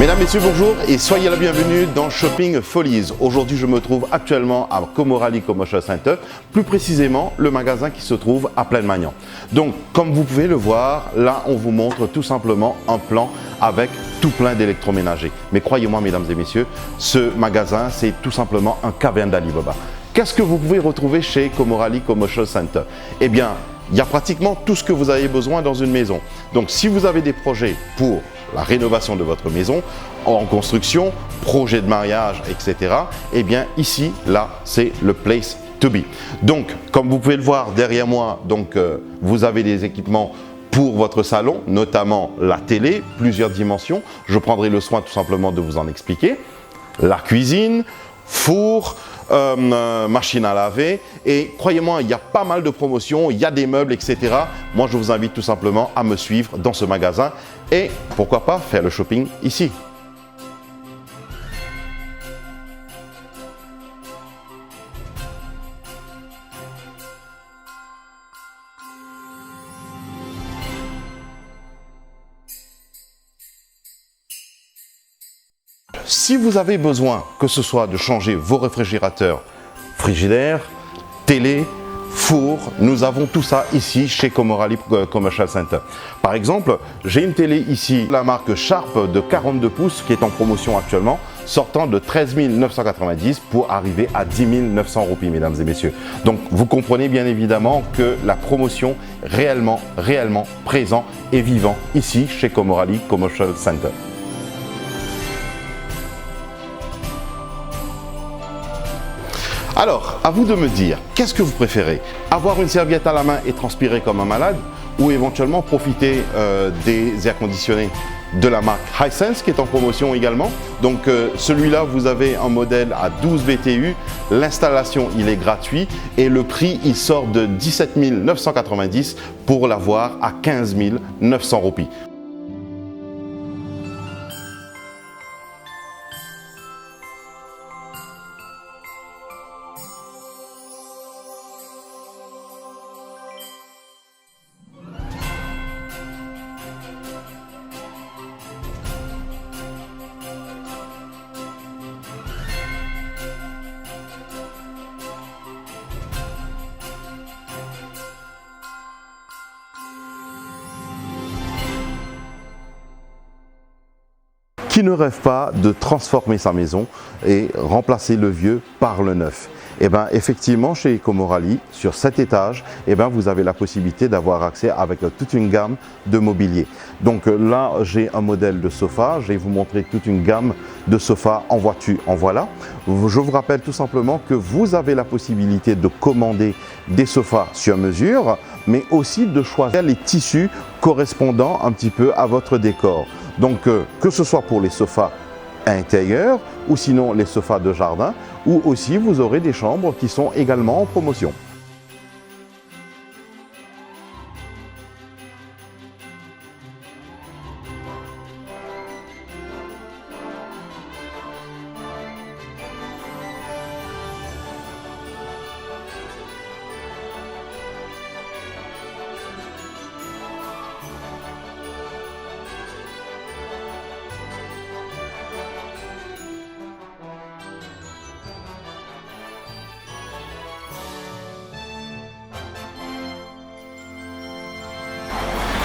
Mesdames, Messieurs, bonjour et soyez la bienvenue dans Shopping Folies. Aujourd'hui, je me trouve actuellement à Komorali Commercial Center, plus précisément le magasin qui se trouve à Plaine-Magnan. Donc, comme vous pouvez le voir, là, on vous montre tout simplement un plan avec tout plein d'électroménagers. Mais croyez-moi, mesdames et messieurs, ce magasin, c'est tout simplement un caverne d'Alibaba. Qu'est-ce que vous pouvez retrouver chez Komorali Commercial Center? Eh bien, il y a pratiquement tout ce que vous avez besoin dans une maison. Donc, si vous avez des projets pour la rénovation de votre maison, en construction, projet de mariage, etc. Eh bien ici, là, c'est le place to be. Donc, comme vous pouvez le voir derrière moi, vous avez des équipements pour votre salon, notamment la télé, plusieurs dimensions. Je prendrai le soin tout simplement de vous en expliquer. La cuisine, four, machine à laver, et croyez-moi, il y a pas mal de promotions, il y a des meubles, etc. Moi, je vous invite tout simplement à me suivre dans ce magasin et pourquoi pas faire le shopping ici. Si vous avez besoin, que ce soit de changer vos réfrigérateurs, frigidaires, télé, four, nous avons tout ça ici chez Komorali Commercial Center. Par exemple, j'ai une télé ici, la marque Sharp de 42 pouces qui est en promotion actuellement, sortant de 13 990 pour arriver à 10 900 roupies, mesdames et messieurs. Donc, vous comprenez bien évidemment que la promotion réellement présent et vivant ici chez Komorali Commercial Center. Alors, à vous de me dire, qu'est-ce que vous préférez? Avoir une serviette à la main et transpirer comme un malade, ou éventuellement profiter des airs conditionnés de la marque Hisense qui est en promotion également. Donc celui-là, vous avez un modèle à 12 BTU, l'installation il est gratuit et le prix il sort de 17 990 pour l'avoir à 15 900 roupies. Qui ne rêve pas de transformer sa maison et remplacer le vieux par le neuf? Eh bien, effectivement, chez Komorali, sur cet étage, eh bien, vous avez la possibilité d'avoir accès avec toute une gamme de mobilier. Donc là, j'ai un modèle de sofa. Je vais vous montrer toute une gamme de sofas en voiture. En voilà. Je vous rappelle tout simplement que vous avez la possibilité de commander des sofas sur mesure, mais aussi de choisir les tissus correspondant un petit peu à votre décor. Donc, que ce soit pour les sofas intérieurs ou sinon les sofas de jardin, ou aussi vous aurez des chambres qui sont également en promotion.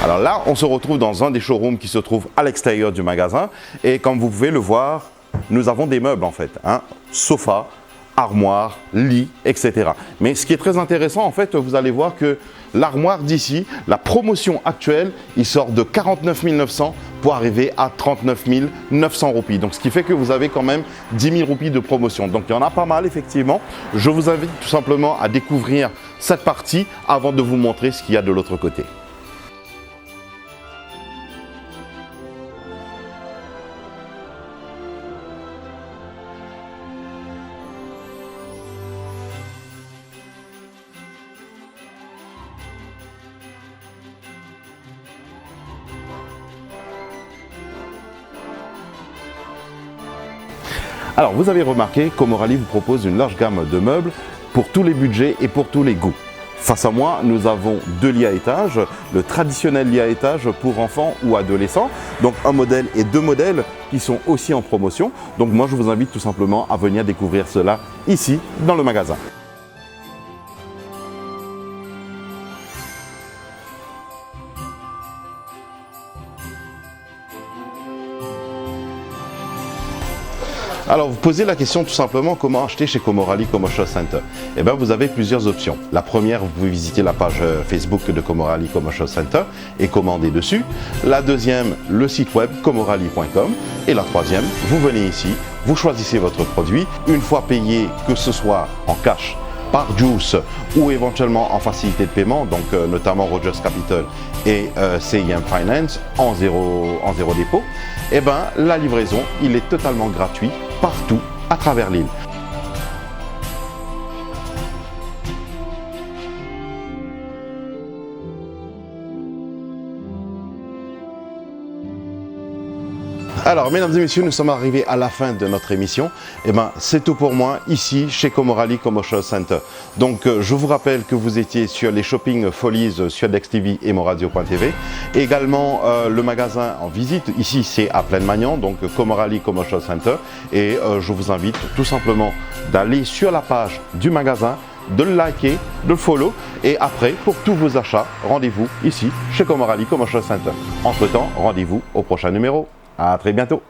Alors là, on se retrouve dans un des showrooms qui se trouve à l'extérieur du magasin et comme vous pouvez le voir, nous avons des meubles en fait, sofa, armoire, lit, etc. Mais ce qui est très intéressant en fait, vous allez voir que l'armoire d'ici, la promotion actuelle, il sort de 49 900 pour arriver à 39 900 roupies. Donc ce qui fait que vous avez quand même 10 000 roupies de promotion. Donc il y en a pas mal effectivement. Je vous invite tout simplement à découvrir cette partie avant de vous montrer ce qu'il y a de l'autre côté. Alors, vous avez remarqué, Komorali vous propose une large gamme de meubles pour tous les budgets et pour tous les goûts. Face à moi, nous avons deux lits à étage, le traditionnel lit à étage pour enfants ou adolescents, donc un modèle et deux modèles qui sont aussi en promotion. Donc moi, je vous invite tout simplement à venir découvrir cela ici dans le magasin. Alors, vous posez la question tout simplement comment acheter chez Comorally Commercial Center. Eh bien, vous avez plusieurs options. La première, vous pouvez visiter la page Facebook de Comorally Commercial Center et commander dessus. La deuxième, le site web comorally.com. Et la troisième, vous venez ici, vous choisissez votre produit. Une fois payé, que ce soit en cash, par Juice ou éventuellement en facilité de paiement, donc notamment Rogers Capital et CIM Finance en zéro dépôt, eh ben, la livraison, il est totalement gratuit partout à travers l'île. Alors, mesdames et messieurs, nous sommes arrivés à la fin de notre émission. Eh ben, c'est tout pour moi ici chez Comorally Commercial Center. Donc, je vous rappelle que vous étiez sur les Shopping Folies sur Dex TV et Moradio.tv. Également, le magasin en visite ici, c'est à Plaine-Magnan, donc Comorally Commercial Center. Et je vous invite tout simplement d'aller sur la page du magasin, de le liker, de le follow. Et après, pour tous vos achats, rendez-vous ici chez Comorally Commercial Center. Entre-temps, rendez-vous au prochain numéro. À très bientôt.